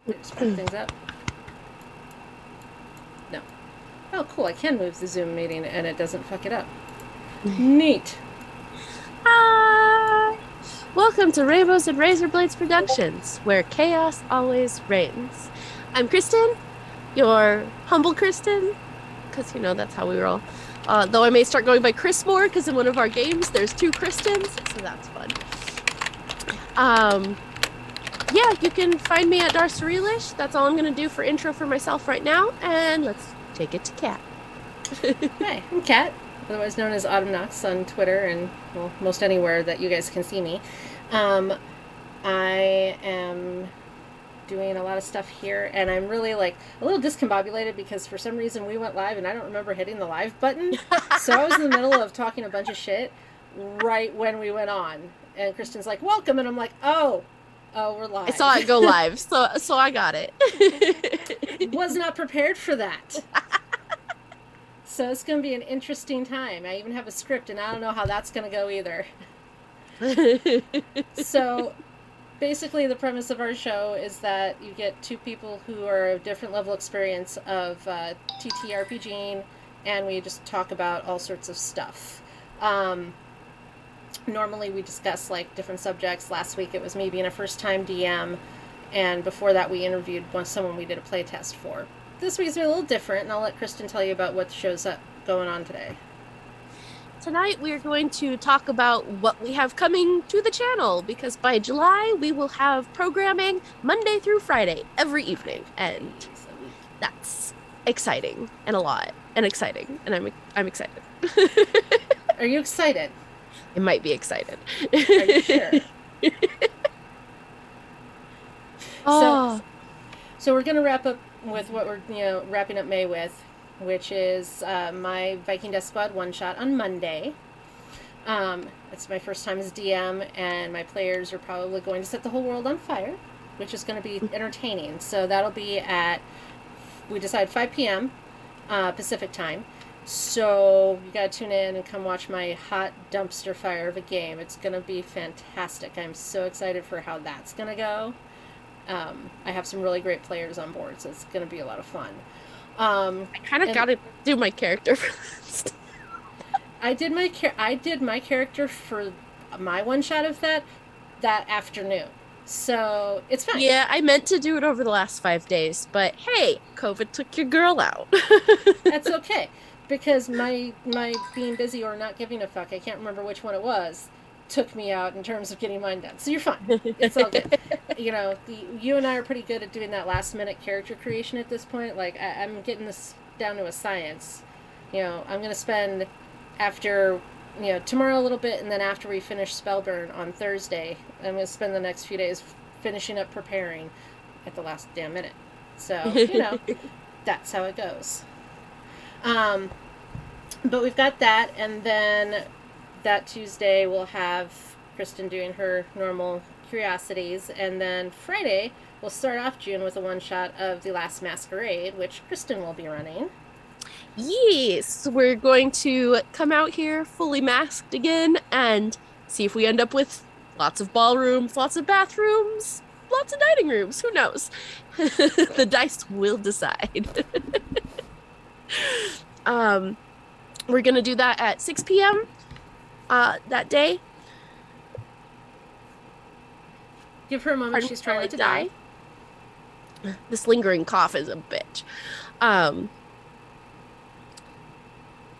Just pick things up. No. Oh, cool. I can move the Zoom meeting and it doesn't fuck it up. Neat. Hi! Welcome to Rainbows and Razor Blades Productions, where chaos always reigns. I'm Kristen, your humble Kristen, because that's how we roll. Though I may start going by Chris more, because in one of our games there's two Kristens, so that's fun. Yeah, you can find me at Darcerilish. That's all I'm gonna do for intro for myself right now, and let's take it to Kat. Hi, I'm Kat, otherwise known as Autumn Knox on Twitter and, well, most anywhere that you guys can see me. Um, I am doing a lot of stuff here, and I'm really like a little discombobulated because for some reason we went live and I don't remember hitting the live button. So I was in the middle of talking a bunch of shit right when we went on, and Kristen's like, "Welcome," and I'm like, "Oh, we're I saw it go live." live, so I got it. Was not prepared for that. So it's going to be an interesting time. I even have a script, and I don't know how that's going to go either. So basically, the premise of our show is that you get two people who are a different level experience of TTRPGing, and we just talk about all sorts of stuff. Normally, we discuss like different subjects. Last week, it was me being a first-time DM, and before that, we interviewed someone we did a playtest for. This week's a little different, and I'll let Kristen tell you about what shows up going on today. Tonight, we are going to talk about what we have coming to the channel because by July, we will have programming Monday through Friday every evening. And that's exciting and a lot and exciting. And I'm excited. Are you excited? I might be excited. Are you sure? Oh, So we're going to wrap up with what we're wrapping up May with, which is my Viking Death Squad one shot on Monday. It's my first time as DM, and my players are probably going to set the whole world on fire, which is going to be entertaining. So that'll be at, we decide 5 p.m. Pacific time. So you gotta tune in and come watch my hot dumpster fire of a game. It's gonna be fantastic. I'm so excited for how that's gonna go. I have some really great players on board, so it's gonna be a lot of fun. I kind of And got to do my character first. I did my character for my one shot of that afternoon, so it's fine. Yeah, I meant to do it over the last 5 days, but hey, COVID took your girl out. That's okay, because my being busy or not giving a fuck, I can't remember which one it was, took me out in terms of getting mine done. So you're fine. It's all good. You and I are pretty good at doing that last minute character creation at this point. Like I'm getting this down to a science. I'm gonna spend after tomorrow a little bit, and then after we finish Spellburn on Thursday, I'm gonna spend the next few days finishing up preparing at the last damn minute. So that's how it goes. Um, but we've got that, and then that Tuesday we'll have Kristen doing her normal curiosities, and then Friday we'll start off June with a one shot of The Last Masquerade, which Kristen will be running. Yes, we're going to come out here fully masked again and see if we end up with lots of ballrooms, lots of bathrooms, lots of dining rooms. Who knows? The dice will decide. um, we're gonna do that at 6 p.m. That day. Give her a moment; Pardon she's while trying I not to die. This lingering cough is a bitch. Um,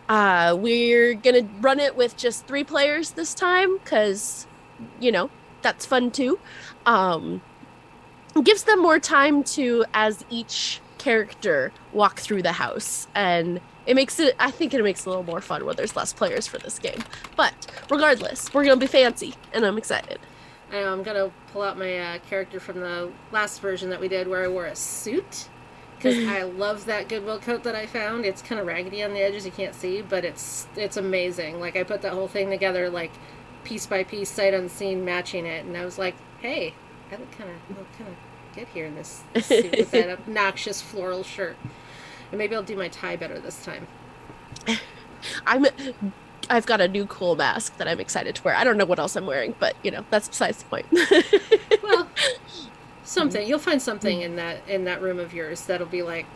we're gonna run it with just 3 players this time because, that's fun too. Um, gives them more time to, as each character, walk through the house, and I think it makes it a little more fun when there's less players for this game. But regardless, we're gonna be fancy, and I'm excited. I know I'm gonna pull out my character from the last version that we did, where I wore a suit, because I love that Goodwill coat that I found. It's kind of raggedy on the edges, you can't see, but it's amazing. Like I put that whole thing together, like piece by piece, sight unseen, matching it, and I was like, hey, I look kind of good here in this suit with that obnoxious floral shirt. And maybe I'll do my tie better this time. I'm I've got a new cool mask that I'm excited to wear. I don't know what else I'm wearing, but that's besides the point. Well, something. You'll find something in that room of yours that'll be like,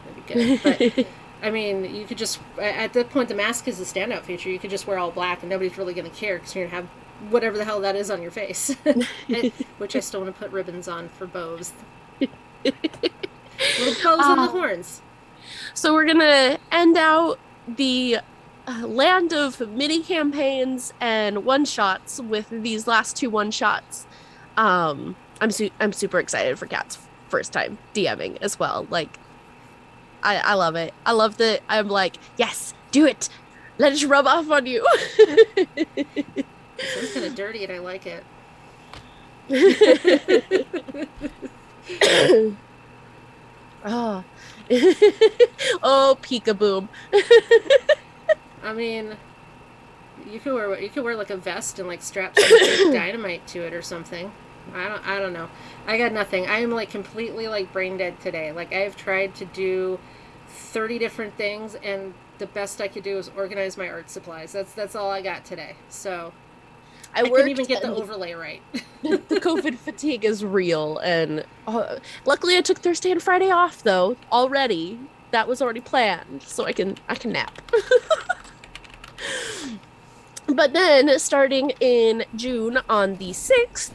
that'd be good. But I mean, you could just at that point the mask is a standout feature. You could just wear all black and nobody's really going to care because you're gonna have whatever the hell that is on your face. Which I still want to put ribbons on for bows. Little bows on the horns. So we're gonna end out the land of mini campaigns and one shots with these last two one shots. I'm super excited for Kat's first time DMing as well. Like, I love it. I love that. I'm like, yes, do it. Let it rub off on you. It sounds kind of dirty, and I like it. Oh, oh, peekaboom. I mean, you could wear like a vest and like strap some dynamite to it or something. I don't know. I got nothing. I am like completely like brain dead today. Like I've tried to do 30 different things and the best I could do is organize my art supplies. That's all I got today. So I couldn't even get the overlay right. The COVID fatigue is real, and luckily I took Thursday and Friday off though already. That was already planned, so I can nap. But then, starting in June on the 6th,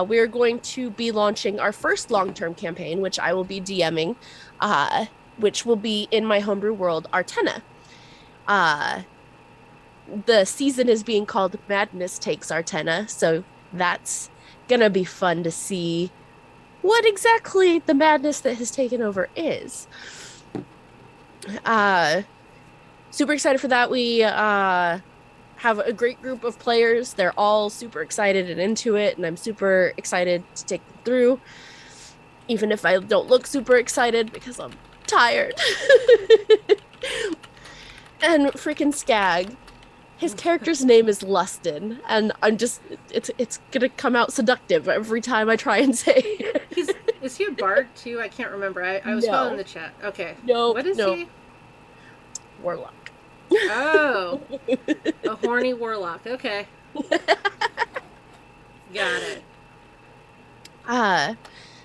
we're going to be launching our first long-term campaign, which I will be DMing, which will be in my homebrew world, Artena. The season is being called Madness Takes Artena, so that's gonna be fun to see what exactly the madness that has taken over is. Super excited for that. We have a great group of players. They're all super excited and into it, and I'm super excited to take them through, even if I don't look super excited because I'm tired. And freaking Skag, his character's name is Lustin, and I'm just, it's gonna come out seductive every time I try and say it. Is he a bard too? I can't remember. I was following the chat. Okay. No. What is he? Warlock. Oh. A horny warlock. Okay. Got it.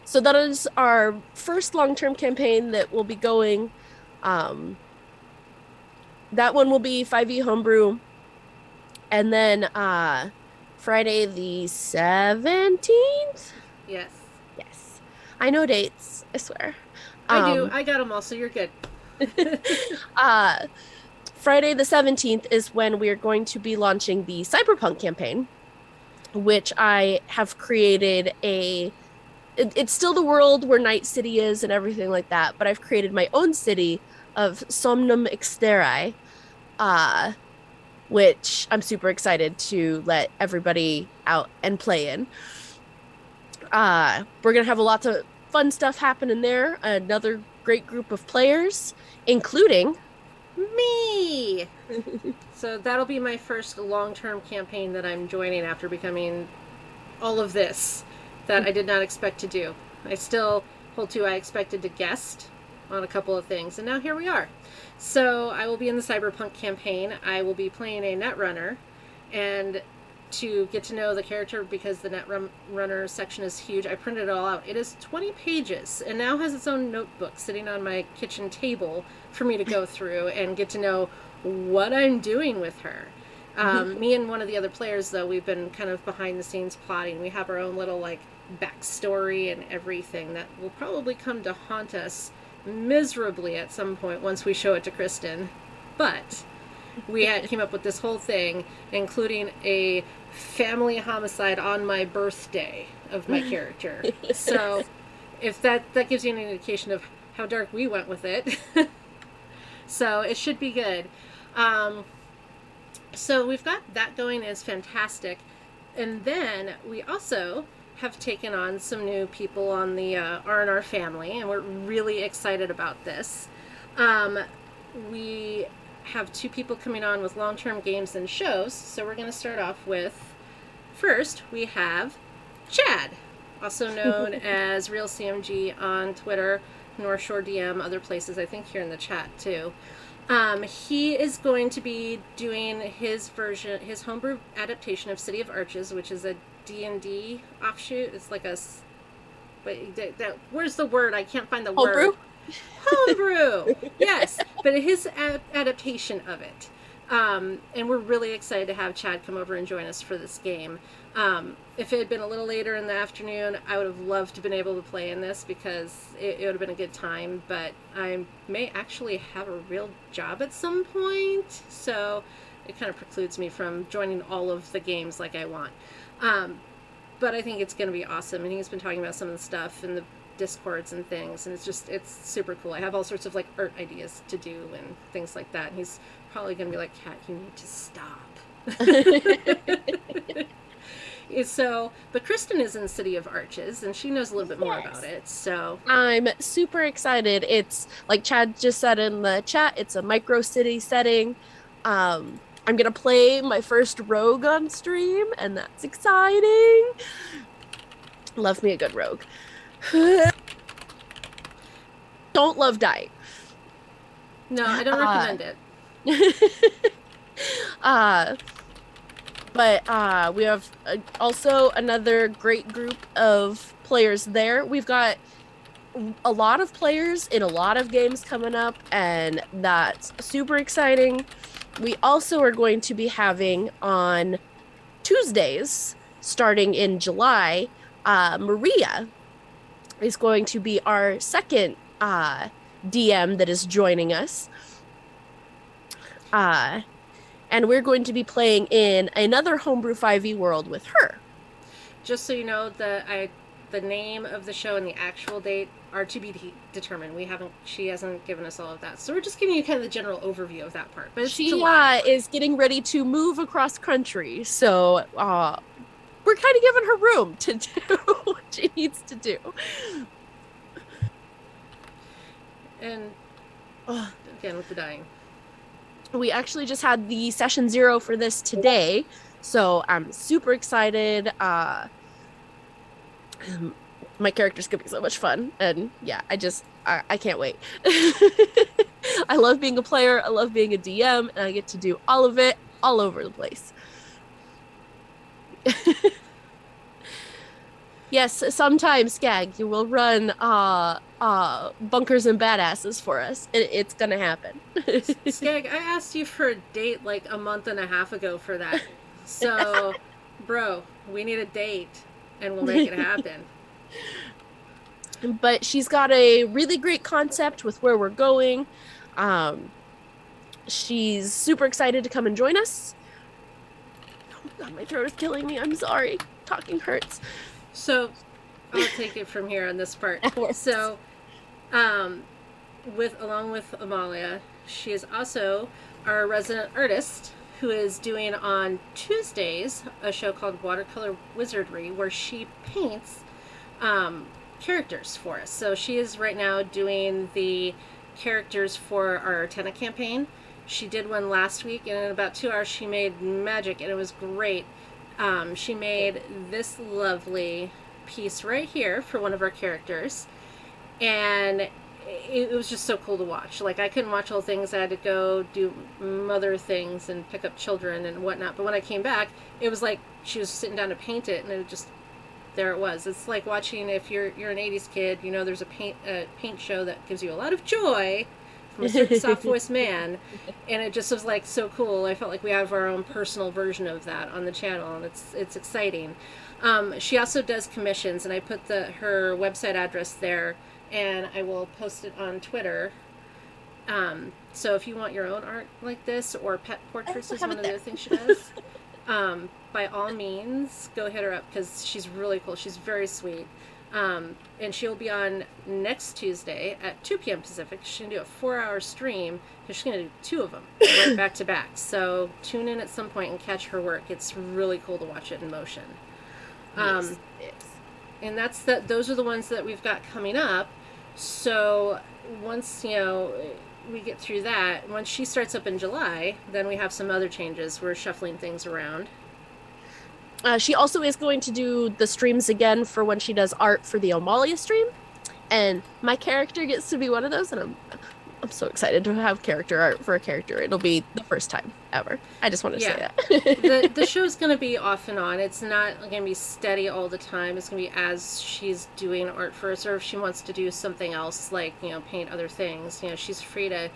So that is our first long-term campaign that will be going. That one will be 5e homebrew. And then Friday the 17th? Yes. Yes. I know dates, I swear. I do. I got them all, so you're good. Friday the 17th is when we're going to be launching the Cyberpunk campaign, which I have created it's still the world where Night City is and everything like that, but I've created my own city of Somnum Exterrae, which I'm super excited to let everybody out and play in. We're going to have a lot of fun stuff happening there. Another great group of players, including me. So that'll be my first long-term campaign that I'm joining after becoming all of this that I did not expect to do. I still hold to I expected to guest on a couple of things, and now here we are. So I will be in the Cyberpunk campaign. I will be playing a Netrunner, and to get to know the character, because the Netrunner section is huge, I printed it all out. It is 20 pages and now has its own notebook sitting on my kitchen table for me to go through and get to know what I'm doing with her. Me and one of the other players, though, we've been kind of behind the scenes plotting. We have our own little like backstory and everything that will probably come to haunt us miserably at some point once we show it to Kristen. But we came up with this whole thing, including a family homicide on my birthday of my character. So if that gives you an indication of how dark we went with it. So it should be good. So we've got that going. It's fantastic. And then we also have taken on some new people on the R&R family, and we're really excited about this. We have 2 people coming on with long-term games and shows, so we're going to start off with, first, we have Chad, also known as Real CMG on Twitter, North Shore DM, other places, I think here in the chat too. He is going to be doing his homebrew adaptation of City of Arches, which is a D&D offshoot. It's like a but where's the word? I can't find the Homebrew. word. Homebrew. Yes, but his adaptation of it. And we're really excited to have Chad come over and join us for this game. If it had been a little later in the afternoon, I would have loved to have been able to play in this because it would have been a good time. But I may actually have a real job at some point, so it kind of precludes me from joining all of the games like I want. But I think it's going to be awesome. And he's been talking about some of the stuff in the discords and things, and it's super cool. I have all sorts of like art ideas to do and things like that. And he's probably going to be like, Kat, you need to stop. So, but Kristen is in City of Arches, and she knows a little bit more about it. So I'm super excited. It's like Chad just said in the chat, it's a micro city setting. I'm gonna play my first rogue on stream, and that's exciting. Love me a good rogue. Don't love dying. No, I don't recommend it. But we have also another great group of players there. We've got a lot of players in a lot of games coming up, and that's super exciting. We also are going to be having on Tuesdays, starting in July, Maria is going to be our second DM that is joining us. And we're going to be playing in another Homebrew 5e world with her. Just so you know, the name of the show and the actual date are to be determined. She hasn't given us all of that. So we're just giving you kind of the general overview of that part. But she is getting ready to move across country. So we're kind of giving her room to do what she needs to do. And again, with the dying. We actually just had the session 0 for this today, so I'm super excited. My character's gonna be so much fun, and yeah, I can't wait. I love being a player, I love being a DM, and I get to do all of it all over the place. Yes, sometimes, Skag, you will run bunkers and badasses for us. It's gonna happen. Skag, I asked you for a date like a month and a half ago for that. So, bro, we need a date, and we'll make it happen. But she's got a really great concept with where we're going. She's super excited to come and join us. Oh my god, my throat is killing me. I'm sorry. Talking hurts. So, I'll take it from here on this part. So, along with Amalia, she is also our resident artist who is doing on Tuesdays a show called Watercolor Wizardry, where she paints characters for us. So she is right now doing the characters for our Artena campaign. She did one last week, and in about 2 hours she made magic, and it was great. She made this lovely piece right here for one of our characters, and it was just so cool to watch. Like, I couldn't watch all things. I had to go do mother things and pick up children and whatnot. But when I came back, it was like she was sitting down to paint it, and it just, there it was. It's like watching, if you're an 80s kid, you know, there's a paint show that gives you a lot of joy from a certain soft-voiced man, and it just was like so cool. I felt like we have our own personal version of that on the channel, and it's exciting. She also does commissions, and I put her website address there, and I will post it on Twitter. So if you want your own art like this, or pet portraits is one of the other things she does, by all means, go hit her up, because she's really cool. She's very sweet. And she'll be on next Tuesday at 2 p.m. Pacific. She's going to do a 4-hour stream, because she's going to do 2 of them right back to back. So tune in at some point and catch her work. It's really cool to watch it in motion. Yes. And those are the ones that we've got coming up. So once, we get through that, once she starts up in July, then we have some other changes. We're shuffling things around. She also is going to do the streams again for when she does art for the Amalia stream, and my character gets to be one of those, and I'm so excited to have character art for a character. It'll be the first time ever. I just want to say Yeah. that. The show's going to be off and on. It's not going to be steady all the time. It's going to be as she's doing art first, or if she wants to do something else, like, paint other things, she's free to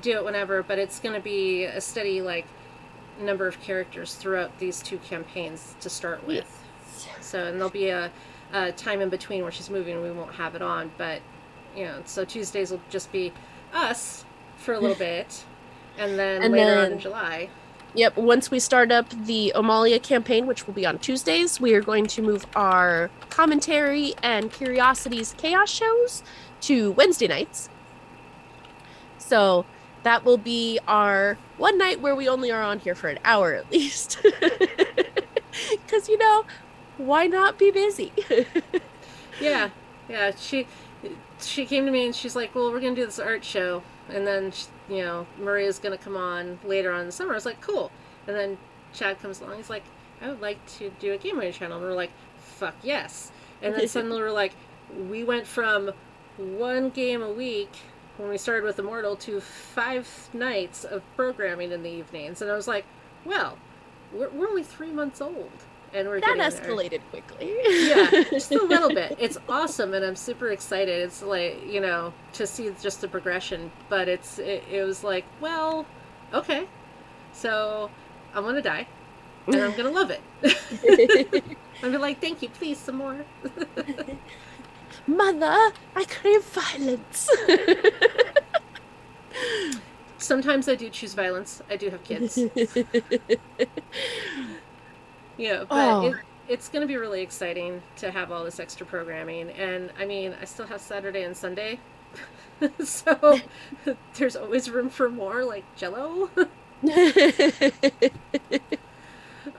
do it whenever, but it's going to be a steady, like, number of characters throughout these two campaigns to start with. So, and there'll be a time in between where she's moving and we won't have it on, but, so Tuesdays will just be us for a little bit, and then And later on then in July. Yep, once we start up the Omalia campaign, which will be on Tuesdays, we are going to move our commentary and Curiosities Chaos shows to Wednesday nights. So that will be our one night where we only are on here for an hour at least. Because, why not be busy? Yeah, yeah. She came to me and she's like, "Well, we're gonna do this art show, and then Maria's gonna come on later on in the summer." I was like, "Cool." And then Chad comes along. He's like, "I would like to do a game radio channel." And we're like, "Fuck yes!" And then suddenly we're like, we went from one game a week when we started with Immortal to 5 nights of programming in the evenings, and I was like, "Well, we're only 3 months old." And we're That getting escalated quickly. Yeah, just a little bit. It's awesome, and I'm super excited. It's like, to see just the progression. But it was like, well, okay, so I'm gonna die, and I'm gonna love it. I'm gonna like, thank you, please, some more. Mother, I crave violence. Sometimes I do choose violence. I do have kids. Yeah, but it's going to be really exciting to have all this extra programming. And I mean, I still have Saturday and Sunday. So there's always room for more, like Jello.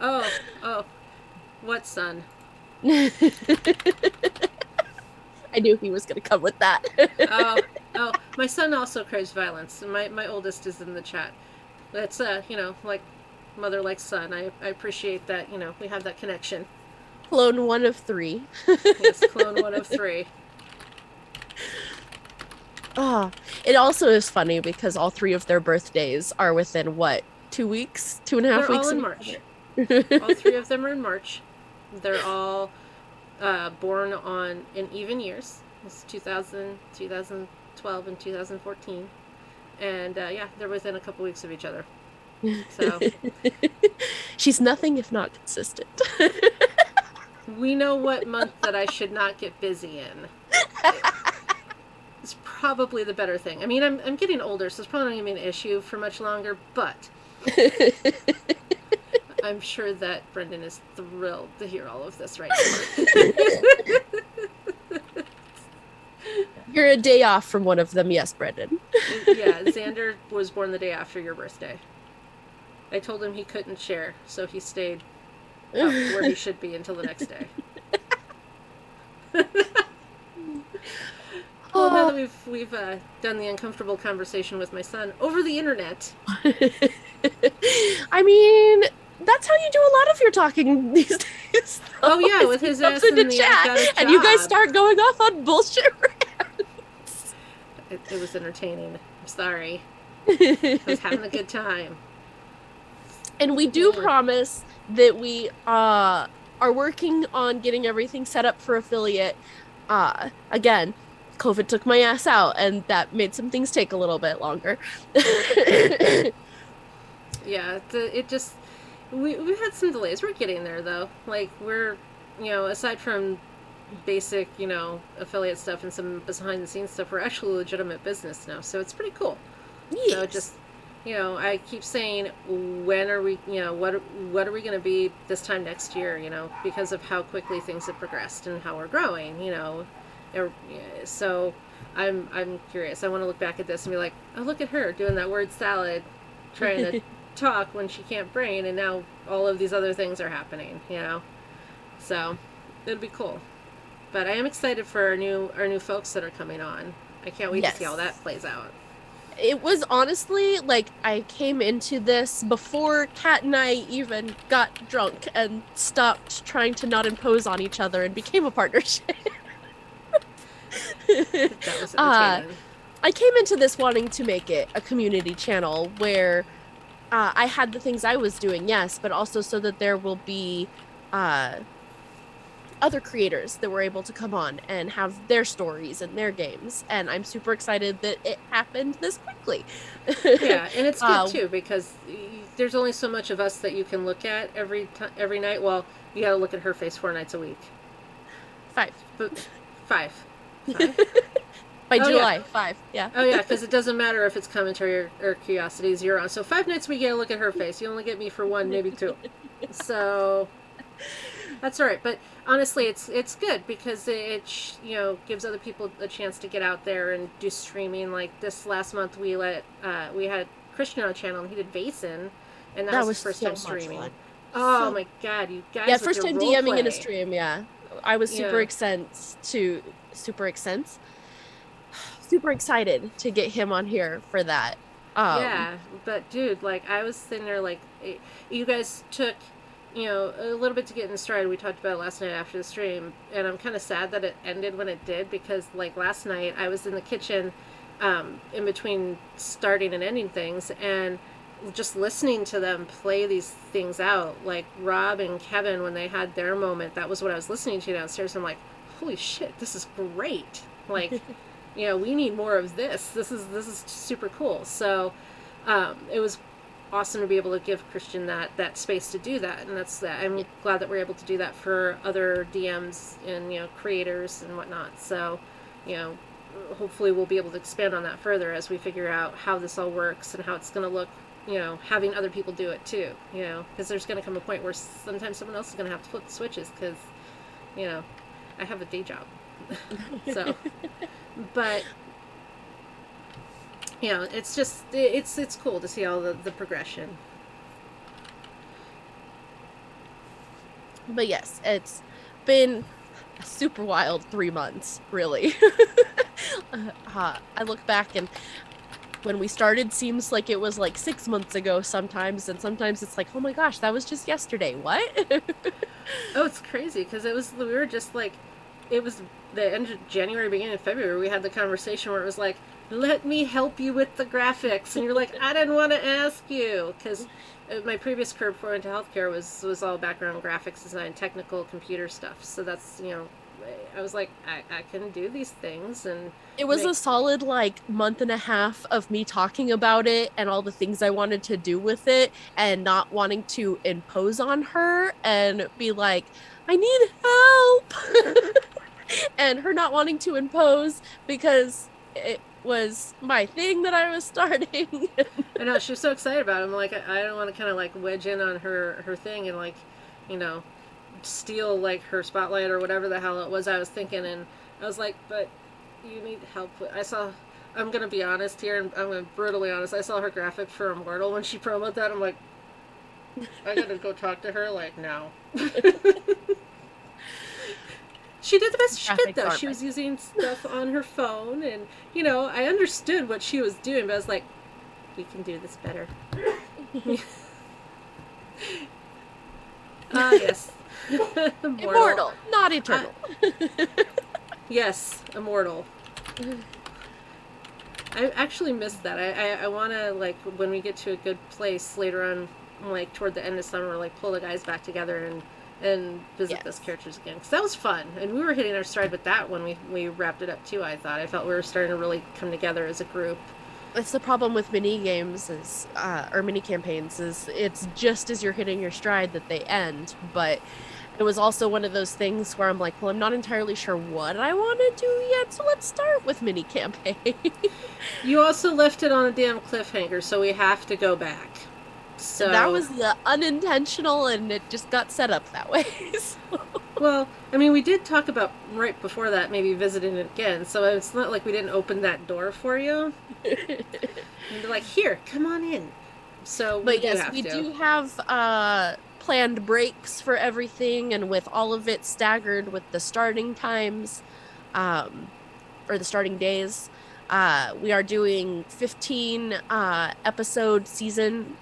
Oh, what, son? I knew he was going to come with that. Oh, my son also craves violence. My oldest is in the chat. That's, like mother like son. I appreciate that, we have that connection. Clone 1 of 3. Yes, clone 1 of 3. It also is funny because all 3 of their birthdays are within 2 weeks? 2.5 They're weeks? all in March. All 3 of them are in March. They're all born in even years. It's 2000, 2012, and 2014. And they're within a couple weeks of each other. So she's nothing if not consistent. We know what month that I should not get busy in. It's probably the better thing. I mean, I'm getting older, so it's probably not going to be an issue for much longer, but I'm sure that Brendan is thrilled to hear all of this right now. You're a day off from one of them, yes, Brendan. Yeah, Xander was born the day after your birthday. I told him he couldn't share, so he stayed up where he should be until the next day. Well, now that we've done the uncomfortable conversation with my son over the internet. I mean, that's how you do a lot of your talking these days. Oh yeah, with his ass in the chat, and you guys start going off on bullshit rants. It was entertaining. I'm sorry. I was having a good time. And we do promise that we are working on getting everything set up for affiliate. Again, COVID took my ass out, and that made some things take a little bit longer. Yeah, we've had some delays. We're getting there, though. Like, we're, aside from basic, affiliate stuff and some behind-the-scenes stuff, we're actually a legitimate business now, so it's pretty cool. Yes. So just, I keep saying, when are we, what are we going to be this time next year, because of how quickly things have progressed and how we're growing, so I'm curious. I want to look back at this and be like, oh, look at her doing that word salad, trying to talk when she can't brain, and now all of these other things are happening, so it'll be cool. But I am excited for our new folks that are coming on. I can't wait to see how that plays out. It was honestly like I came into this before Kat and I even got drunk and stopped trying to not impose on each other and became a partnership. That was entertaining. I came into this wanting to make it a community channel where I had the things I was doing, yes, but also so that there will be uh, other creators that were able to come on and have their stories and their games. And I'm super excited that it happened this quickly. Yeah, and it's good uh, too because there's only so much of us that you can look at every night. Well, you got to look at her face 4 nights a week. 5. But five, five. By Oh yeah, July, 5. Yeah. oh yeah, because it doesn't matter if it's commentary or curiosities you're on. So 5 nights we get to look at her face. You only get me for one, maybe two. So that's all right. But honestly, it's good because it gives other people a chance to get out there and do streaming. Like this last month, we had Christian on channel and he did Vaesen, and that That was was his first so time much streaming. fun. Oh So my god, you guys yeah, with first your time role DMing in a play. stream, yeah. I was Yeah, super excited to get him on here for that. Um yeah, but dude, like I was sitting there like you guys took a little bit to get in stride. We talked about it last night after the stream, and I'm kind of sad that it ended when it did because like last night I was in the kitchen in between starting and ending things and just listening to them play these things out like Rob and Kevin when they had their moment. That was what I was listening to downstairs. I'm like, holy shit, this is great. Like we need more of this. This is super cool. So it was awesome to be able to give Christian that space to do that, and that's that. I'm glad that we're able to do that for other DMs and creators and whatnot. So you know hopefully we'll be able to expand on that further as we figure out how this all works and how it's going to look. Having other people do it too. Because there's going to come a point where sometimes someone else is going to have to flip the switches because I have a day job. So, but it's just it's cool to see all the progression. but yes, it's been a super wild 3 months, really. I look back and when we started seems like it was like 6 months ago sometimes, and sometimes it's like, oh my gosh, that was just yesterday. What? Oh, it's crazy because we were just like it was the end of January, beginning of February. We had the conversation where it was like, let me help you with the graphics, and you're like, I didn't want to ask you because my previous career before I went into healthcare was all background graphics design, technical computer stuff. So that's I was like, I can do these things and It was make. a solid like month and a half of me talking about it and all the things I wanted to do with it and not wanting to impose on her and be like, I need help. And her not wanting to impose because it was my thing that I was starting. I know she was so excited about it. I'm like, I don't want to kind of like wedge in on her thing and like, you know, steal like her spotlight or whatever the hell it was I was thinking. And I was like, but you need help. I saw. I'm gonna be honest here, and I'm gonna be brutally honest. I saw her graphic for Immortal when she promoted that. I'm like, I gotta go talk to her. Like now. She did the best she could, Graphics though. are She my was thing. using stuff on her phone, and I understood what she was doing, but I was like, we can do this better. Ah, yes. Immortal, not eternal. Yes, Immortal. I actually missed that. I want to, like, when we get to a good place later on, like, toward the end of summer, like, pull the guys back together and visit those Yes. characters again. Because that was fun. And we were hitting our stride with that when we wrapped it up, too, I thought. I felt we were starting to really come together as a group. It's the problem with mini games is or mini campaigns is it's just as you're hitting your stride that they end, but it was also one of those things where I'm like, well, I'm not entirely sure what I want to do yet, so let's start with mini campaign. You also left it on a damn cliffhanger, so we have to go back. That So, was the unintentional and it just got set up that way. So, well, I mean, we did talk about right before that maybe visiting it again, so it's not like we didn't open that door for you. And they're like, here, come on in. So we but do yes, have we to. do have planned breaks for everything, and with all of it staggered with the starting times, um, or the starting days. We are doing 15 episode season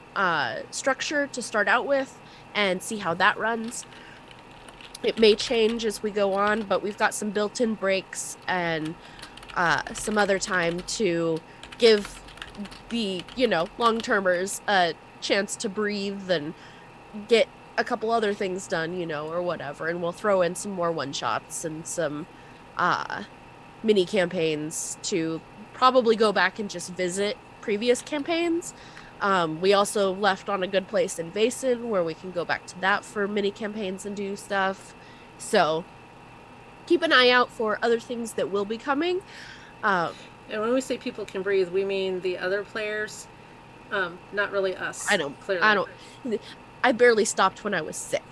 structure to start out with and see how that runs. It may change as we go on, but we've got some built in breaks and some other time to give the, long-termers a chance to breathe and get a couple other things done, or whatever. And we'll throw in some more one-shots and some mini campaigns to probably go back and just visit previous campaigns. We also left on a good place in Vaesen where we can go back to that for mini campaigns and do stuff. So keep an eye out for other things that will be coming. And when we say people can breathe, we mean the other players, not really us. I don't. Clearly. I barely stopped when I was sick.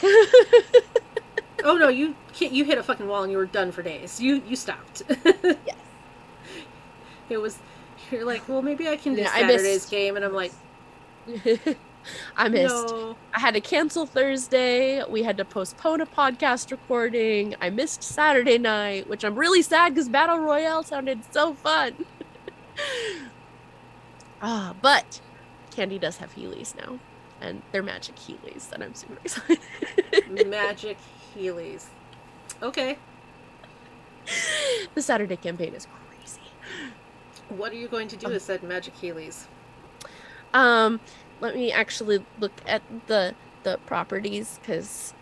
Oh no, you hit a fucking wall and you were done for days. You stopped. Yes. It was. You're like, well, maybe I can do Saturday's game, and I'm like, I missed. No. I had to cancel Thursday. We had to postpone a podcast recording. I missed Saturday night, which I'm really sad because Battle Royale sounded so fun. But Candy does have Heelys now, and they're magic Heelys, and I'm super excited. Magic Heelys. Okay. The Saturday campaign is crazy. What are you going to do with said magic Heelys? Let me actually look at the properties, because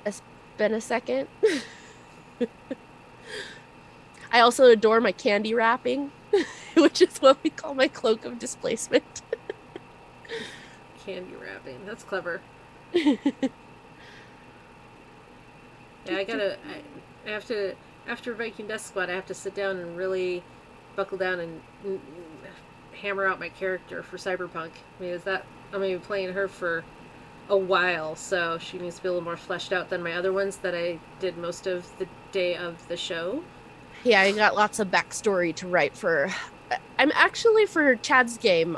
it's been a second. I also adore my candy wrapping, which is what we call my cloak of displacement. Candy wrapping. That's clever. Yeah, I have to, after Viking Death Squad, I have to sit down and really buckle down and hammer out my character for Cyberpunk. I mean, I'm going to be playing her for a while, so she needs to be a little more fleshed out than my other ones that I did most of the day of the show. Yeah, I got lots of backstory to write for. I'm actually, for Chad's game,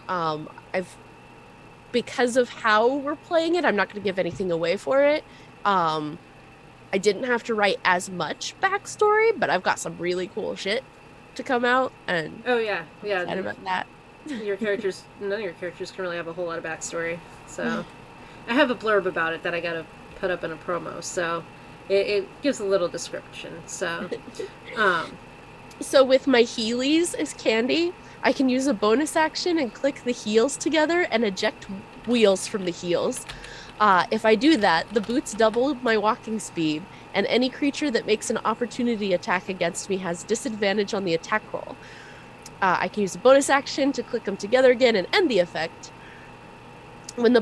because of how we're playing it, I'm not going to give anything away for it. I didn't have to write as much backstory, but I've got some really cool shit to come out, and oh yeah, excited about that. None of your characters can really have a whole lot of backstory. So I have a blurb about it that I got to put up in a promo, so it gives a little description. So, so with my Heelys as Candy, I can use a bonus action and click the heels together and eject wheels from the heels. If I do that, the boots double my walking speed, and any creature that makes an opportunity attack against me has disadvantage on the attack roll. I can use a bonus action to click them together again and end the effect. When the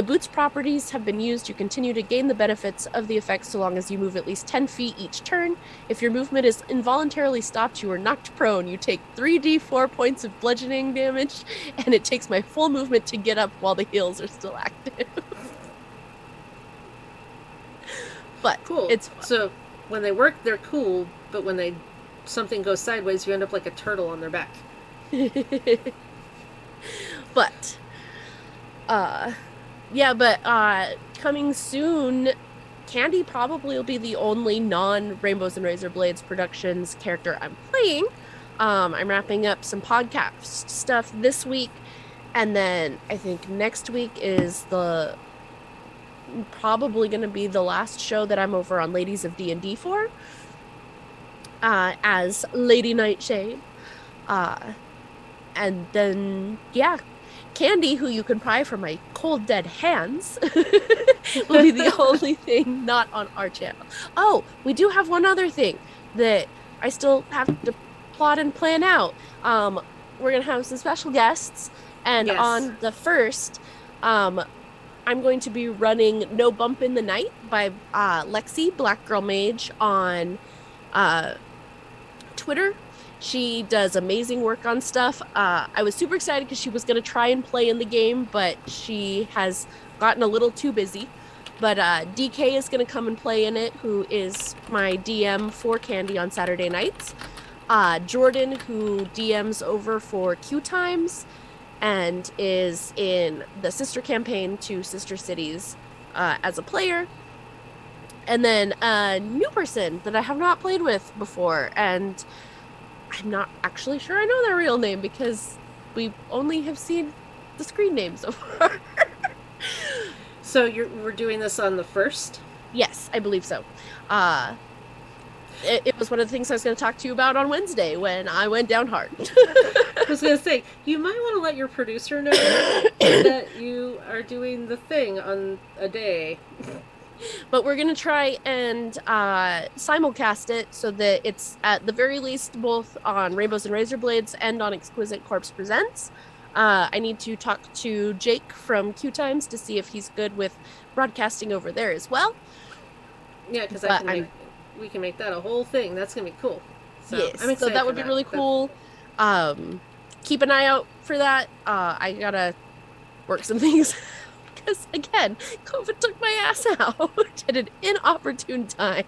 boots properties have been used, you continue to gain the benefits of the effect so long as you move at least 10 feet each turn. If your movement is involuntarily stopped, you are knocked prone. You take 3d4 points of bludgeoning damage, and it takes my full movement to get up while the heels are still active. But cool. It's fun. So when they work, they're cool, but when something goes sideways, you end up like a turtle on their back. But coming soon, Candy probably will be the only non-Rainbows and Razor Blades Productions character I'm playing. I'm wrapping up some podcast stuff this week, and then I think next week is probably going to be the last show that I'm over on Ladies of D&D for, as Lady Nightshade. And then, yeah, Candy, who you can pry from my cold dead hands, will be the only thing not on our channel. Oh, we do have one other thing that I still have to plot and plan out. We're going to have some special guests, and yes. On the 1st, I'm going to be running No Bump in the Night by Lexi, Black Girl Mage, on Twitter. She does amazing work on stuff. I was super excited because she was going to try and play in the game, but she has gotten a little too busy. But DK is going to come and play in it, who is my DM for Candy on Saturday nights. Jordan, who DMs over for Q Times and is in the sister campaign to Sister Cities as a player. And then a new person that I have not played with before, and I'm not actually sure I know their real name because we only have seen the screen name so far. So we're doing this on the 1st? Yes, I believe so. Uh, it was one of the things I was going to talk to you about on Wednesday when I went down hard. I was gonna say you might want to let your producer know that you are doing the thing on a day. But we're going to try and simulcast it so that it's at the very least both on Rainbows and Razor Blades and on Exquisite Corpse Presents. I need to talk to Jake from Q Times to see if he's good with broadcasting over there as well. Yeah, because I But can make we can make that a whole thing. That's gonna be cool. So yes, I'm so excited that for would be really that. cool. Keep an eye out for that. I gotta work some things because again, COVID took my ass out at an inopportune time.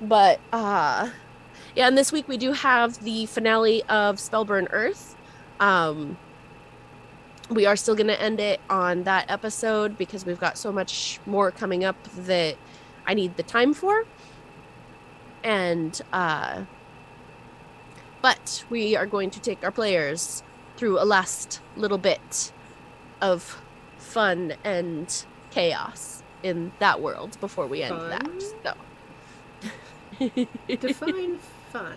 But yeah, and this week we do have the finale of Spellburn Earth. Um, we are still going to end it on that episode because we've got so much more coming up that I need the time for. And but we are going to take our players through a last little bit of fun and chaos in that world before we end Fun. that. So Define fun.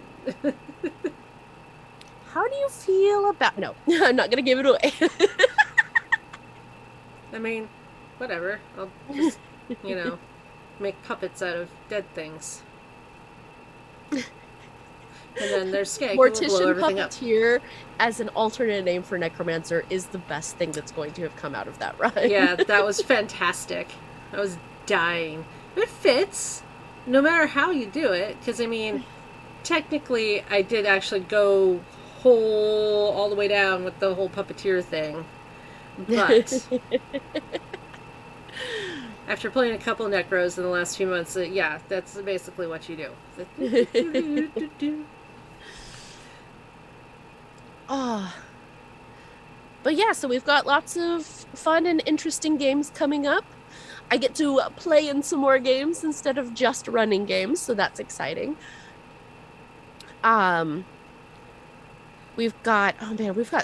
how do you feel about no, I'm not gonna give it away. I mean, whatever. I'll just make puppets out of dead things. And then there's Skag, who will blow Mortician everything up. Puppeteer as an alternate name for Necromancer is the best thing that's going to have come out of that run. Yeah, that was fantastic. I was dying. It fits, no matter how you do it. Because I mean, technically, I did actually go whole all the way down with the whole puppeteer thing, but after playing a couple Necros in the last few months, yeah, that's basically what you do. Oh. But yeah, so we've got lots of fun and interesting games coming up. I get to play in some more games instead of just running games, so that's exciting. We've got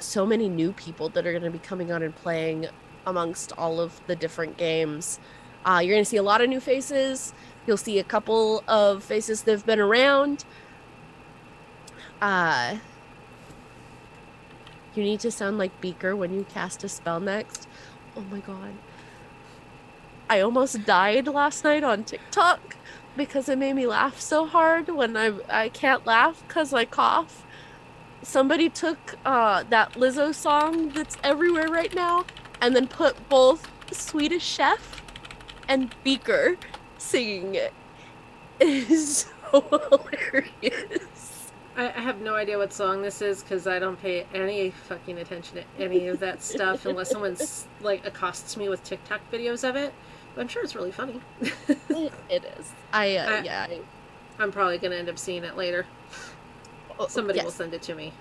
so many new people that are going to be coming on and playing amongst all of the different games. You're going to see a lot of new faces. You'll see a couple of faces that have been around. You need to sound like Beaker when you cast a spell next. Oh my god. I almost died last night on TikTok because it made me laugh so hard when I can't laugh because I cough. Somebody took that Lizzo song that's everywhere right now and then put both Swedish Chef and Beaker singing it. It is so hilarious. I have no idea what song this is because I don't pay any fucking attention to any of that stuff unless someone's like accosts me with TikTok videos of it. But I'm sure it's really funny. It is. I'm probably gonna end up seeing it later. Somebody will send it to me.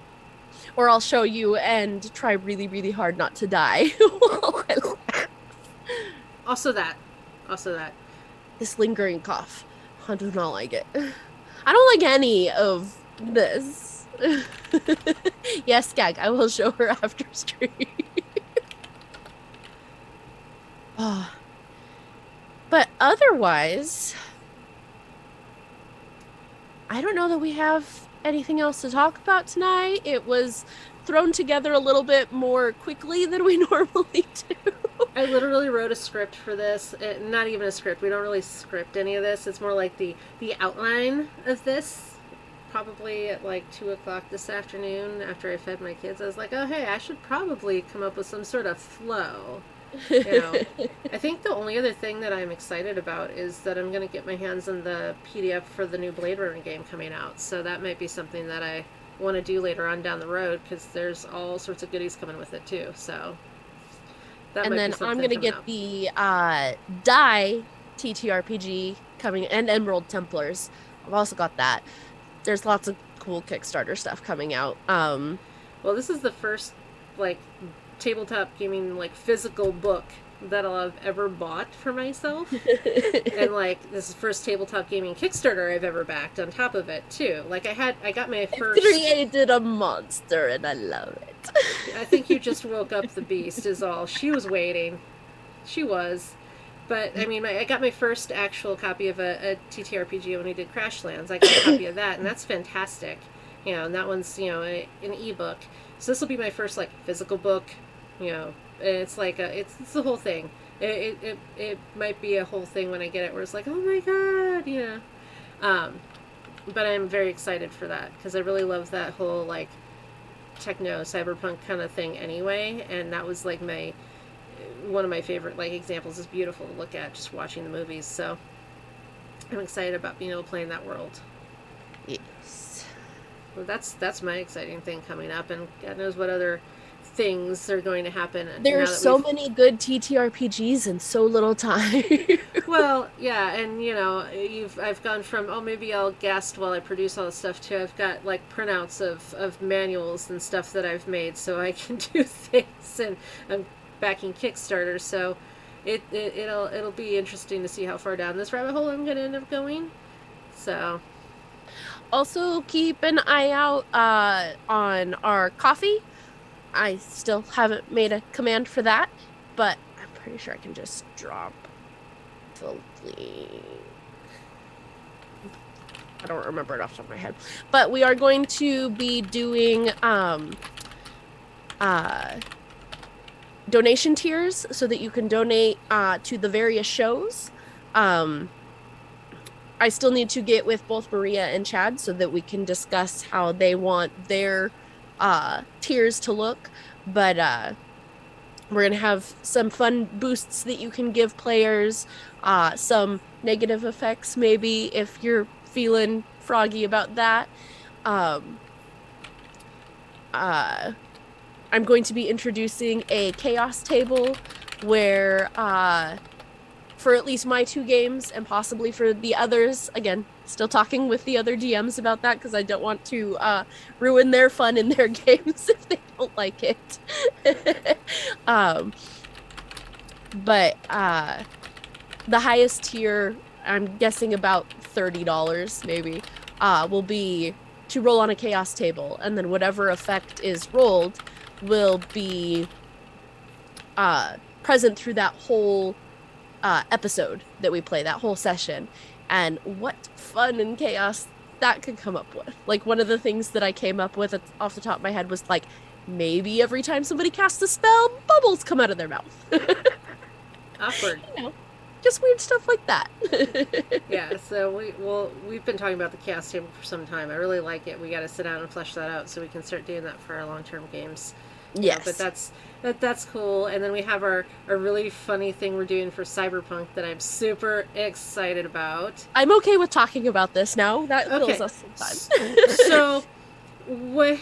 Or I'll show you and try really, really hard not to die. Also that. This lingering cough. I do not like it. I don't like any of this. Yes, Gag, I will show her after stream. Oh. But otherwise, I don't know that we have anything else to talk about tonight. It was thrown together a little bit more quickly than we normally do. I literally wrote a script for this. Not even a script. We don't really script any of this. It's more like the outline of this. Probably at like 2 o'clock this afternoon after I fed my kids. I was like, oh, hey, I should probably come up with some sort of flow. I think the only other thing that I'm excited about is that I'm going to get my hands on the PDF for the new Blade Runner game coming out. So that might be something that I want to do later on down the road because there's all sorts of goodies coming with it too. So that and then I'm going to get the Die TTRPG coming and Emerald Templars. I've also got that. There's lots of cool Kickstarter stuff coming out. Well, this is the first like tabletop gaming like physical book that I've ever bought for myself. And like this is the first tabletop gaming Kickstarter I've ever backed on top of it too. Like I got my first created a monster and I love it. I think you just woke up the beast is all. She was waiting. She was. But I mean, I got my first actual copy of a TTRPG when we did Crashlands. I got a copy of that, and that's fantastic. And that one's an ebook. So this will be my first like physical book. And it's like it's the whole thing. It might be a whole thing when I get it, where it's like, oh my god, But I'm very excited for that because I really love that whole like techno cyberpunk kind of thing anyway, and that was like my one of my favorite like examples. Is beautiful to look at just watching the movies. So I'm excited about being able to play in that world. Yes. Well, that's my exciting thing coming up, and God knows what other things are going to happen. There are so many good TTRPGs in so little time. Well, yeah, and I've gone from maybe I'll guest while I produce all this stuff too. I've got like printouts of manuals and stuff that I've made so I can do things, and I'm backing Kickstarter, so it'll be interesting to see how far down this rabbit hole I'm going to end up going. So also keep an eye out on our coffee. I still haven't made a command for that, but I'm pretty sure I can just drop the link. I don't remember it off the top of my head. But we are going to be doing donation tiers so that you can donate to the various shows. I still need to get with both Maria and Chad so that we can discuss how they want their tiers to look, but we're gonna have some fun boosts that you can give players, some negative effects maybe if you're feeling froggy about that. I'm going to be introducing a chaos table where for at least my 2 games and possibly for the others, again, still talking with the other DMs about that because I don't want to ruin their fun in their games if they don't like it. But the highest tier, I'm guessing about $30 maybe, will be to roll on a chaos table, and then whatever effect is rolled will be present through that whole episode that we play, that whole session. And what fun and chaos that could come up with. Like, one of the things that I came up with off the top of my head was like, maybe every time somebody casts a spell, bubbles come out of their mouth. Awkward. Just weird stuff like that. Yeah, so we've been talking about the chaos table for some time. I really like it. We got to sit down and flesh that out so we can start doing that for our long-term games. Yes. But that's cool. And then we have our really funny thing we're doing for Cyberpunk that I'm super excited about. I'm okay with talking about this now. That fills us some time. So what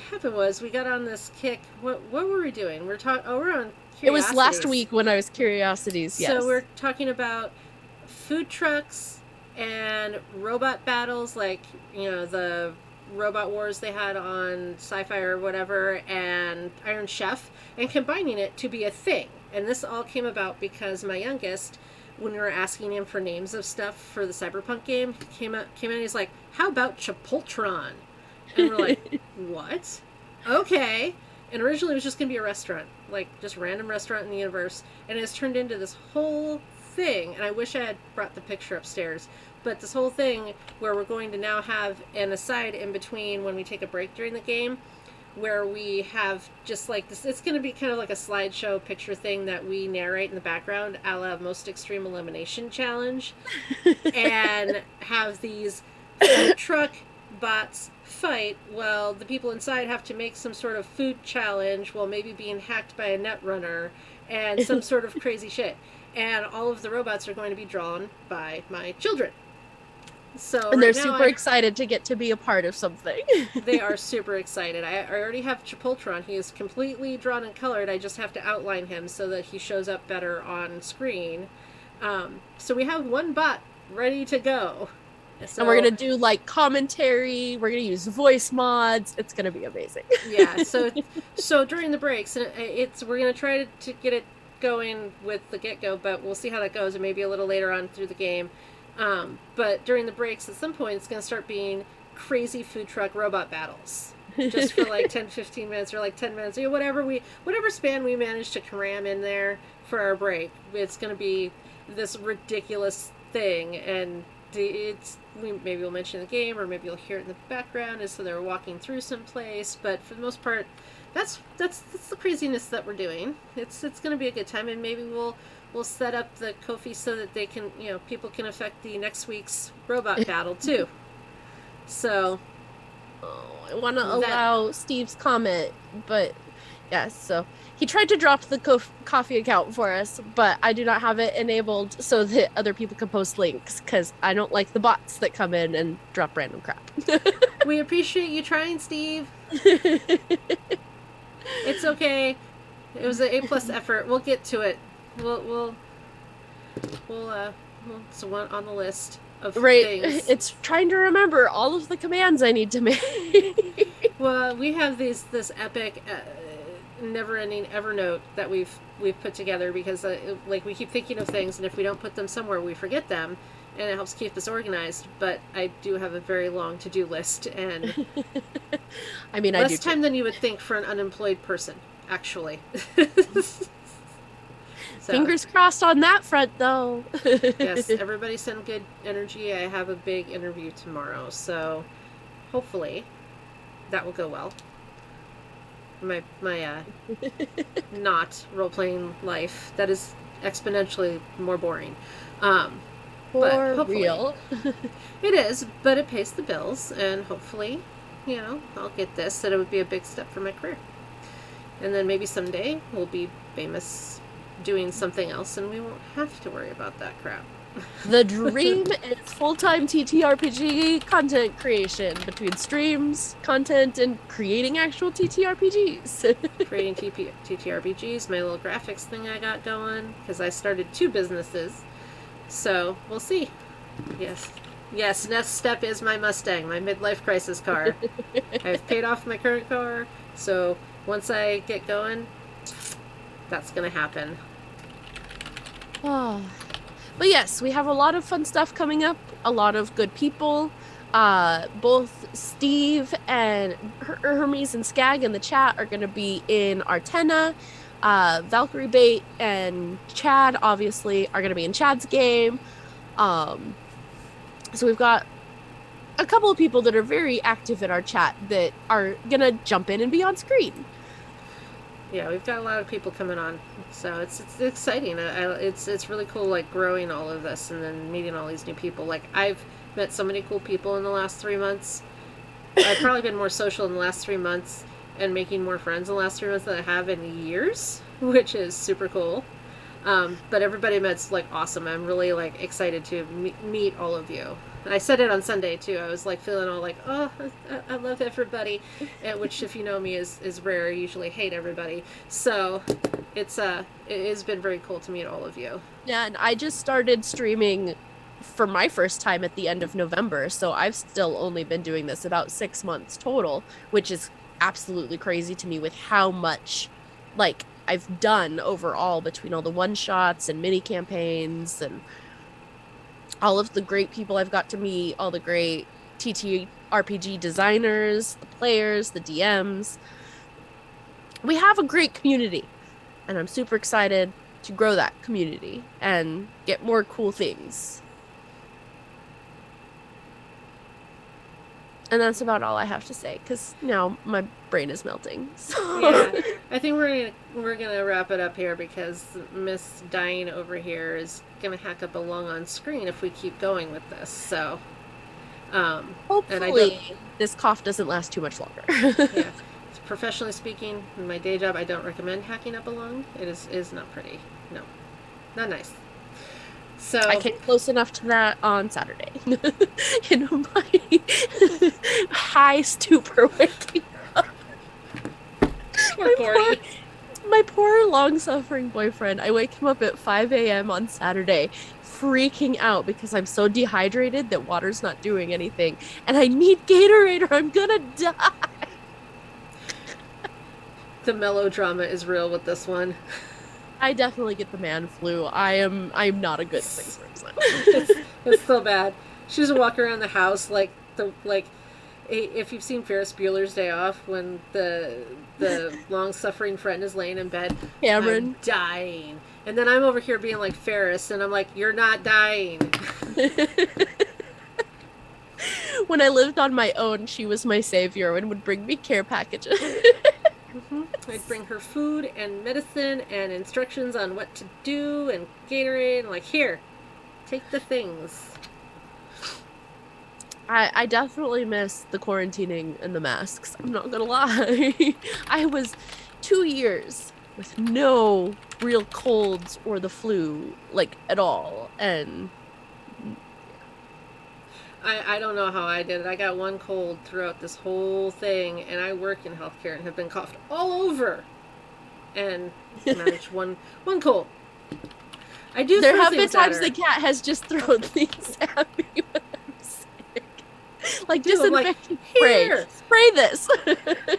happened was we got on this kick. What were we doing? We're on Curiosities. It was last week when I was Curiosities, yes. So we're talking about food trucks and robot battles, like, the robot wars they had on Sci-Fi or whatever, and Iron Chef, and combining it to be a thing. And this all came about because my youngest, when we were asking him for names of stuff for the Cyberpunk game, came in and he's like, how about Chipoltron? And we're like, what? Okay. And originally it was just going to be a restaurant, like just random restaurant in the universe, and it's turned into this whole thing. And I wish I had brought the picture upstairs, but this whole thing where we're going to now have an aside in between when we take a break during the game, where we have just like this, it's going to be kind of like a slideshow picture thing that we narrate in the background, a la Most Extreme Elimination Challenge, and have these food truck bots fight. Well, the people inside have to make some sort of food challenge while maybe being hacked by a netrunner and some sort of crazy shit. And all of the robots are going to be drawn by my children. And they're super excited to get to be a part of something. They are super excited. I already have Chipoltron. He is completely drawn and colored. I just have to outline him so that he shows up better on screen. So we have one bot ready to go. So, and we're going to do like commentary. We're going to use voice mods. It's going to be amazing. Yeah. So during the breaks, we're going to try to get it going with the get-go, but we'll see how that goes, and maybe a little later on through the game. But during the breaks, at some point, it's going to start being crazy food truck robot battles. just for like 10, 15 minutes or like 10 minutes, whatever span we manage to cram in there for our break. It's going to be this ridiculous thing, and maybe we'll mention the game, or maybe you'll hear it in the background as so they're walking through some place. But for the most part, that's the craziness that we're doing. It's going to be a good time, and maybe we'll set up the Ko-fi so that they can, people can affect the next week's robot battle too. So, I want to allow Steve's comment, but yes, so he tried to drop the Ko-fi account for us, but I do not have it enabled so that other people can post links, because I don't like the bots that come in and drop random crap. We appreciate you trying, Steve. It's okay. It was an A+ effort. We'll get to it. It's one on the list of things. It's trying to remember all of the commands I need to make. Well, we have this epic, never-ending Evernote that we've put together because like we keep thinking of things, and if we don't put them somewhere, we forget them, and it helps keep us organized. But I do have a very long to-do list, and I mean, less time than you would think for an unemployed person, actually. So, fingers crossed on that front, though. Yes, everybody send good energy. I have a big interview tomorrow, so hopefully that will go well. My not role-playing life that is exponentially more boring. But hopefully, real. It is, but it pays the bills, and hopefully, I'll get this. That it would be a big step for my career, and then maybe someday we'll be famous doing something else, and we won't have to worry about that crap. The dream is full-time TTRPG content creation between streams, content, and creating actual TTRPGs. Creating TTRPGs, my little graphics thing I got going, because I started 2 businesses. So, we'll see. Yes, next step is my Mustang, my midlife crisis car. I've paid off my current car, so once I get going, that's going to happen. Oh. But yes, we have a lot of fun stuff coming up, a lot of good people. Both Steve and Hermes and Skag in the chat are going to be in Artena. Valkyrie Bait and Chad, obviously, are going to be in Chad's game. So we've got a couple of people that are very active in our chat that are going to jump in and be on screen. Yeah, we've got a lot of people coming on, so it's exciting. It's really cool, like, growing all of this and then meeting all these new people. Like, I've met so many cool people in the last 3 months. I've probably been more social in the last 3 months and making more friends in the last 3 months than I have in years, which is super cool. But everybody I met's, like, awesome. I'm really, like, excited to meet all of you. And I said it on Sunday too. I was like feeling all like, oh, I love everybody, which, if you know me, is rare. I usually hate everybody. So it has been very cool to meet all of you. Yeah, and I just started streaming for my first time at the end of November, so I've still only been doing this about 6 months total, which is absolutely crazy to me with how much, like, I've done overall between all the one-shots and mini campaigns and all of the great people I've got to meet, all the great TTRPG designers, the players, the DMs. We have a great community, and I'm super excited to grow that community and get more cool things. And that's about all I have to say, because now my brain is melting. So. Yeah, I think we're gonna wrap it up here, because Miss Dying over here is gonna hack up a lung on screen if we keep going with this. So, hopefully this cough doesn't last too much longer. Yeah, professionally speaking, in my day job, I don't recommend hacking up a lung. It is not pretty. No, not nice. So I came close enough to that on Saturday. In my high stupor waking up. My poor long-suffering boyfriend. I wake him up at 5 a.m. on Saturday, freaking out because I'm so dehydrated that water's not doing anything. And I need Gatorade or I'm gonna die. The melodrama is real with this one. I definitely get the man flu. I'm not a good thing person. It's so bad. She doesn't walk around the house like if you've seen Ferris Bueller's Day Off, when the long suffering friend is laying in bed, Cameron. I'm dying, and then I'm over here being like Ferris, and I'm like, you're not dying. When I lived on my own, she was my savior and would bring me care packages. I'd bring her food and medicine and instructions on what to do and Gatorade, and like, here, take the things. I definitely miss the quarantining and the masks. I'm not gonna lie. I was 2 years with no real colds or the flu, like at all. And I don't know how I did it. I got one cold throughout this whole thing, and I work in healthcare and have been coughed all over, and managed one cold. I do. There have been times the cat has just thrown things at me when I'm sick, like disinfecting spray. Spray this.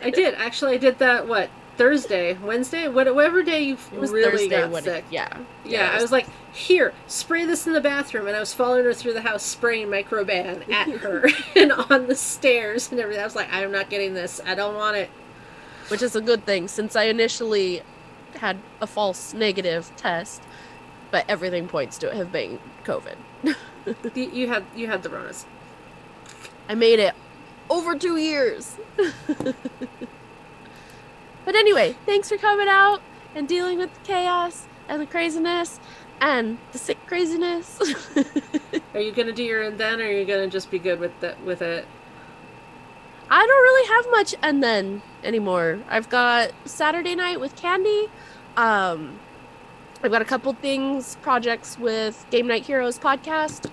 I did actually. I did that. What, Thursday, Wednesday, whatever day you really Thursday got sick. Yeah. I was like, here, spray this in the bathroom, and I was following her through the house, spraying Microban at her and on the stairs and everything. I was like, I'm not getting this. I don't want it. Which is a good thing, since I initially had a false negative test, but everything points to it have been COVID. You had the Ronas. I made it over 2 years. But anyway, thanks for coming out and dealing with the chaos and the craziness and the sick craziness. Are you gonna do your and then, or are you gonna just be good with it? I don't really have much and then anymore. I've got Saturday night with Candy. I've got a couple projects with Game Night Heroes podcast.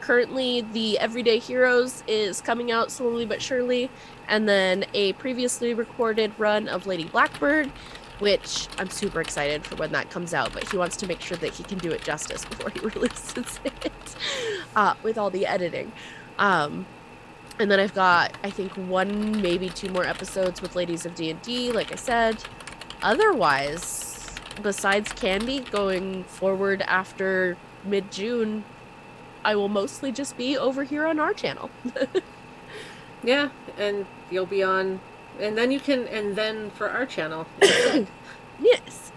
Currently, the Everyday Heroes is coming out slowly but surely, and then a previously recorded run of Lady Blackbird, which I'm super excited for when that comes out, but he wants to make sure that he can do it justice before he releases it, with all the editing. And then I've got, I think, 1, maybe 2 more episodes with Ladies of D&D, like I said. Otherwise, besides Candy going forward after mid-June, I will mostly just be over here on our channel. Yeah, and you'll be on, and then for our channel. Yes.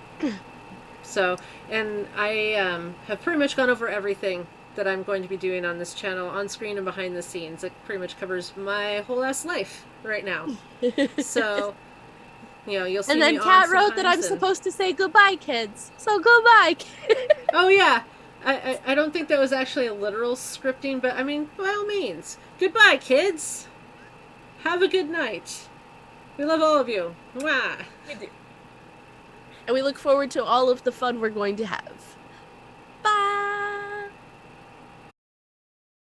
So, and I have pretty much gone over everything that I'm going to be doing on this channel, on screen and behind the scenes. It pretty much covers my whole ass life right now. So, you'll see. And then Kat wrote that I'm supposed to say goodbye, kids. So goodbye. Oh yeah. I don't think that was actually a literal scripting, but I mean, by all means. Goodbye, kids. Have a good night. We love all of you. Mwah. We do. And we look forward to all of the fun we're going to have.